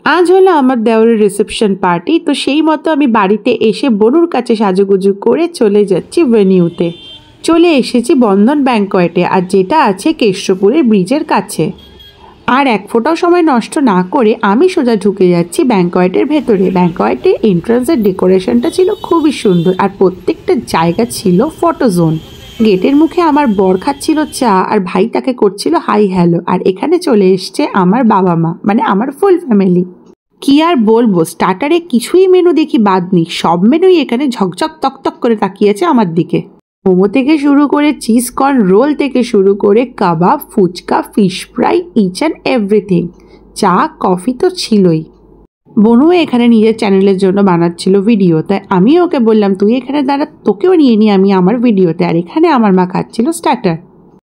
আজ হলো আমার দেওরের রিসেপশন পার্টি, তো সেই মতো আমি বাড়িতে এসে বনুর কাছে সাজুগুজু করে চলে যাচ্ছি ভেনিউতে। চলে এসেছি বন্ধন ব্যাংকয়েটে, আর যেটা আছে কেষ্টপুরের ব্রিজের কাছে। আর এক ফোঁটাও সময় নষ্ট না করে আমি সোজা ঢুকে যাচ্ছি ব্যাংকয়েটের ভেতরে। ব্যাংকয়েটের এন্ট্রান্সের ডেকোরেশনটা ছিল খুবই সুন্দর, আর প্রত্যেকটা জায়গা ছিল ফটো জোন। গেটের মুখে আমার বর খাচ্ছিল চা, আর ভাই তাকে করছিল হাই হ্যালো। আর এখানে চলে এসছে আমার বাবা মা, মানে আমার ফুল ফ্যামিলি। কি আর বলবো, স্টার্টারে কিছুই মেনু দেখি বাদ নেই, সব মেনুই এখানে ঝকঝক তকতক করে তাকিয়েছে আমার দিকে। মোমো থেকে শুরু করে চিজ কর্ন রোল থেকে শুরু করে kebab, fuchka, fish fry, each and everything. চা কফি তো ছিলই। বনু এখানে নিজের চ্যানেলের জন্য বানাচ্ছিল ভিডিও, তাই আমিও ওকে বললাম তুই এখানে দাঁড়া, তোকেও নিয়ে নিই আমি আমার ভিডিওতে। আর এখানে আমার মা খাচ্ছিল স্টার্টার।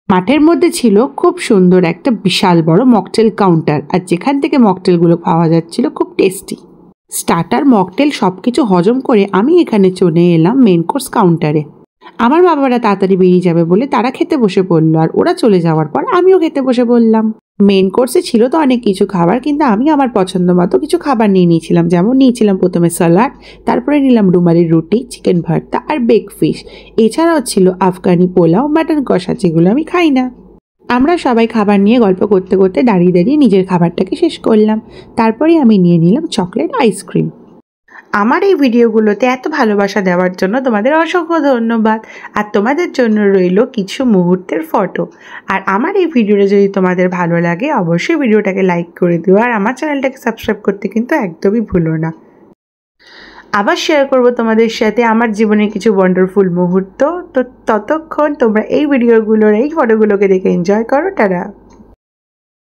মাঠের মধ্যে ছিল খুব সুন্দর একটা বিশাল বড় মকটেল কাউন্টার, আর যেখান থেকে মকটেলগুলো পাওয়া যাচ্ছিল খুব টেস্টি। স্টার্টার মকটেল সব কিছু হজম করে আমি এখানে চলে এলাম মেন কোর্স কাউন্টারে। আমার বাবারা তাড়াতাড়ি বেরিয়ে যাবে বলে তারা খেতে বসে পড়লো, আর ওরা চলে যাওয়ার পর আমিও খেতে বসে পড়লাম। মেন কোর্সে ছিল তো অনেক কিছু খাবার, কিন্তু আমি আমার পছন্দ মতো কিছু খাবার নিয়ে নিয়েছিলাম। যেমন নিয়েছিলাম প্রথমে স্যালাড, তারপরে নিলাম রুমালি রুটি, চিকেন ভর্তা আর বেক ফিশ। এছাড়াও ছিল আফগানি পোলাও, মাটন কষা, যেগুলো আমি খাই না। আমরা সবাই খাবার নিয়ে গল্প করতে করতে দাঁড়িয়ে দাঁড়িয়ে নিজের খাবারটাকে শেষ করলাম। তারপরে আমি নিয়ে নিলাম চকলেট আইসক্রিম। আমার এই ভিডিওগুলোতে এত ভালোবাসা দেওয়ার জন্য তোমাদের অসংখ্য ধন্যবাদ। আর তোমাদের জন্য রইল কিছু মুহূর্তের ফটো। আর আমার এই ভিডিওটা যদি তোমাদের ভালো লাগে অবশ্যই ভিডিওটাকে লাইক করে দিও, আর আমার চ্যানেলটাকে সাবস্ক্রাইব করতে কিন্তু একদমই ভুলো না। আবার শেয়ার করব তোমাদের সাথে আমার জীবনের কিছু ওয়ান্ডারফুল মুহূর্ত। তো ততক্ষণ তোমরা এই ভিডিওগুলোর এই ফটোগুলোকে দেখে এনজয় করো। টাটা।